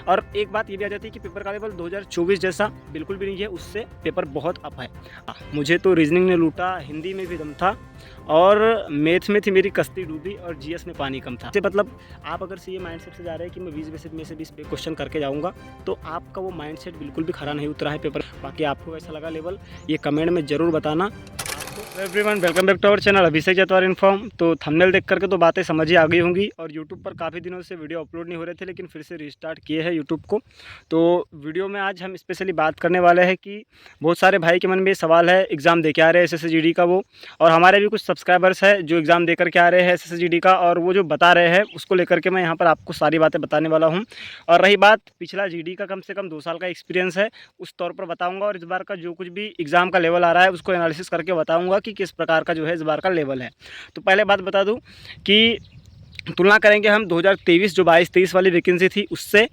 और एक बात ये भी आ जाती है कि पेपर का लेवल 2024 जैसा बिल्कुल भी नहीं है, उससे पेपर बहुत अप है। मुझे तो रीजनिंग ने लूटा, हिंदी में भी दम था और मैथ में थी मेरी कश्ती डूबी और जीएस में पानी कम था। मतलब आप अगर से ये माइंडसेट से जा रहे हैं कि मैं 20 में से 20 पे क्वेश्चन करके जाऊंगा, तो आपका वो माइंडसेट बिल्कुल भी खरा नहीं उतरा है पेपर। बाकी आपको कैसा लगा लेवल, ये कमेंट में ज़रूर बताना। Everyone welcome back to our channel Abhishek Jatwar inform. तो थंबनेल देख करके तो बातें समझ ही आ गई होंगी, और यूट्यूब पर काफ़ी दिनों से वीडियो अपलोड नहीं हो रहे थे, लेकिन फिर से रिस्टार्ट किए हैं यूट्यूब को। तो वीडियो में आज हम स्पेशली बात करने वाले हैं कि बहुत सारे भाई के मन में सवाल है, एग्ज़ाम दे के आ रहे हैं SSGD का वो, और हमारे भी कुछ सब्सक्राइबर्स हैं जो एग्ज़ाम दे करके आ रहे हैं SSGD का, और वो जो बता रहे हैं उसको लेकर के मैं यहाँ पर आपको सारी बातें बताने वाला हूँ। और रही बात पिछला GD का कम से कम 2 साल का एक्सपीरियंस है, उस तौर पर बताऊँगा, और इस बार का जो कुछ भी एग्ज़ाम का लेवल आ रहा है उसको एनालिसिस करके बताऊँगा कि किस प्रकार का जो है इस बार का लेवल है। तो पहले बात बता दूं कि तुलना करेंगे हम 2023 जो 22-23 वाली वैकेंसी थी उससे,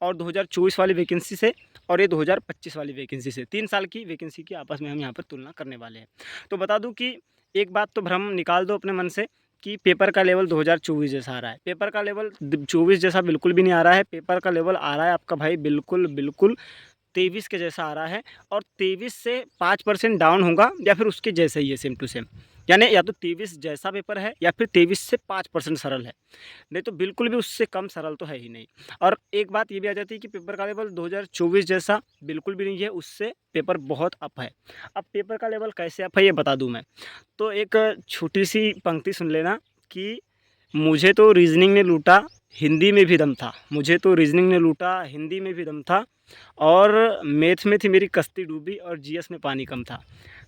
और 2024 वाली वैकेंसी से, और ये 2025 वाली वैकेंसी से। 3 साल की वैकेंसी की आपस में हम यहाँ पर तुलना करने वाले हैं। तो बता दूं कि एक बात तो भ्रम निकाल दो अपने मन से कि पेपर का लेवल 2024 जैसा आ रहा है। पेपर का लेवल 24 जैसा बिल्कुल भी नहीं आ रहा है। पेपर का लेवल आ रहा है आपका भाई बिल्कुल 23 के जैसा आ रहा है, और 23 से 5% डाउन होगा या फिर उसके जैसे ही है, सेम टू सेम। यानी या तो 23 जैसा पेपर है या फिर 23 से 5% सरल है, नहीं तो बिल्कुल भी उससे कम सरल तो है ही नहीं। और एक बात ये भी आ जाती है कि पेपर का लेवल 2024 जैसा बिल्कुल भी नहीं है, उससे पेपर बहुत अप है। अब पेपर का लेवल कैसे अप है ये बता दूं मैं। तो एक छोटी सी पंक्ति सुन लेना कि मुझे तो रीजनिंग ने लूटा, हिंदी में भी दम था। मुझे तो रीजनिंग ने लूटा, हिंदी में भी दम था, और मैथ में थी मेरी कश्ती डूबी और जीएस में पानी कम था।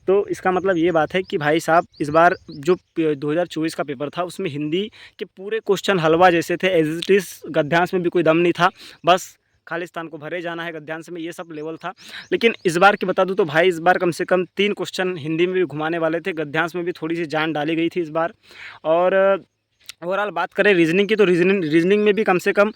तो इसका मतलब ये बात है कि भाई साहब इस बार जो 2024 का पेपर था उसमें हिंदी के पूरे क्वेश्चन हलवा जैसे थे, एज इट इज़। गद्यांश में भी कोई दम नहीं था, बस खालिस्तान को भरे जाना है गद्यांश में, ये सब लेवल था। लेकिन इस बार की बता दूं तो भाई इस बार कम से कम 3 क्वेश्चन हिंदी में भी घुमाने वाले थे, गद्यांश में भी थोड़ी सी जान डाली गई थी इस बार। और ओवरऑल बात करें रीजनिंग की, तो रीजनिंग में भी कम से कम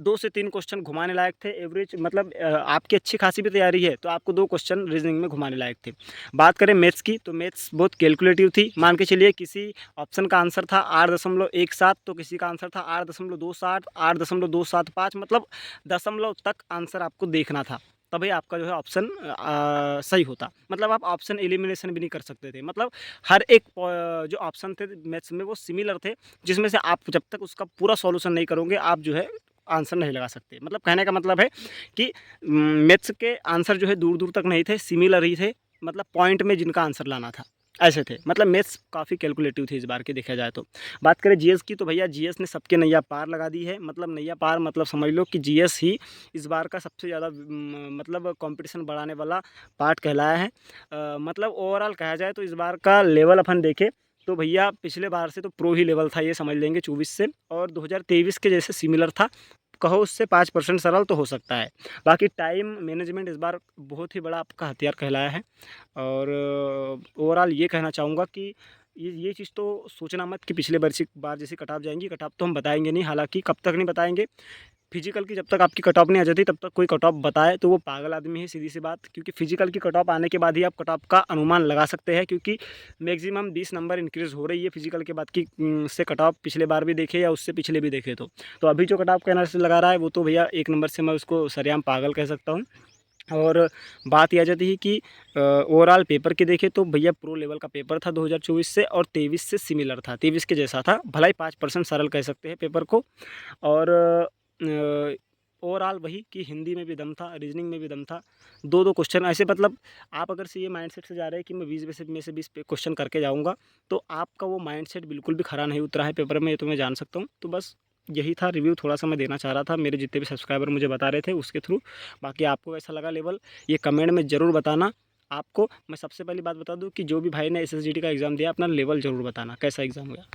2 से 3 क्वेश्चन घुमाने लायक थे। एवरेज मतलब आपकी अच्छी खासी भी तैयारी है तो आपको 2 क्वेश्चन रीजनिंग में घुमाने लायक थे। बात करें मैथ्स की, तो मैथ्स बहुत कैलकुलेटिव थी। मान के चलिए किसी ऑप्शन का आंसर था 8.17, तो किसी का आंसर था 8.27, 8.275, मतलब दशमलव तक आंसर आपको देखना था, तभी आपका जो है ऑप्शन सही होता। मतलब आप ऑप्शन एलिमिनेशन भी नहीं कर सकते थे। मतलब हर एक जो ऑप्शन थे मैथ्स में वो सिमिलर थे, जिसमें से आप जब तक उसका पूरा सॉल्यूशन नहीं करोगे आप जो है आंसर नहीं लगा सकते। मतलब कहने का मतलब है कि मैथ्स के आंसर जो है दूर दूर तक नहीं थे, सिमिलर ही थे, मतलब पॉइंट में जिनका आंसर लाना था ऐसे थे। मतलब मैथ्स काफ़ी कैलकुलेटिव थी इस बार की देखा जाए तो। बात करें जीएस की, तो भैया जीएस ने सबके नैया पार लगा दी है। मतलब नैया पार मतलब समझ लो कि जीएस ही इस बार का सबसे ज़्यादा मतलब कंपटीशन बढ़ाने वाला पार्ट कहलाया है। मतलब ओवरऑल कहा जाए तो इस बार का लेवल अपन देखें तो भैया पिछले बार से तो प्रो ही लेवल था, ये समझ लेंगे 24 से, और 2023 के जैसे सिमिलर था, कहो उससे 5% सरल तो हो सकता है। बाकी टाइम मैनेजमेंट इस बार बहुत ही बड़ा आपका हथियार कहलाया है। और ओवरऑल ये कहना चाहूँगा कि ये चीज़ तो सोचना मत कि पिछले बार जैसी कट ऑफ जाएंगी। कट ऑफ तो हम बताएंगे नहीं, हालांकि कब तक नहीं बताएंगे। फिजिकल की जब तक आपकी कट ऑफ नहीं आ जाती तब तक कोई कट ऑफ बताए तो वो पागल आदमी है, सीधी सी बात। क्योंकि फिजिकल की कट ऑफ आने के बाद ही आप कट ऑफ का अनुमान लगा सकते हैं, क्योंकि मैक्सिमम 20 नंबर इंक्रीज़ हो रही है फिजिकल के बाद की से कट ऑफ, पिछले बार भी देखे या उससे पिछले भी देखे तो अभी जो कट ऑफ का एनालिसिस लगा रहा है वो तो भैया 1 नंबर से मैं उसको सरेआम पागल कह सकता हूँ। और बात यह आ जाती है कि ओवरऑल पेपर के देखें तो भैया प्रो लेवल का पेपर था 2024 से, और 23 से सिमिलर था, 23 के जैसा था, भला ही 5% सरल कह सकते हैं पेपर को। और ओवरऑल वही कि हिंदी में भी दम था, रीजनिंग में भी दम था। 2-2 क्वेश्चन ऐसे, मतलब आप अगर से ये माइंडसेट से जा रहे हैं कि मैं 20 में से 20 पे क्वेश्चन करके जाऊँगा, तो आपका वो माइंडसेट बिल्कुल भी खरा नहीं उतरा है पेपर में, ये तो मैं जान सकता हूँ। तो बस यही था रिव्यू, थोड़ा-सा मैं देना चाह रहा था, मेरे जितने भी सब्सक्राइबर मुझे बता रहे थे उसके थ्रू। बाकी आपको कैसा लगा लेवल, ये कमेंट में ज़रूर बताना। आपको मैं सबसे पहली बात बता दूँ कि जो भी भाई ने SSGD का एग्ज़ाम दिया अपना लेवल ज़रूर बताना कैसा एग्ज़ाम हुआ।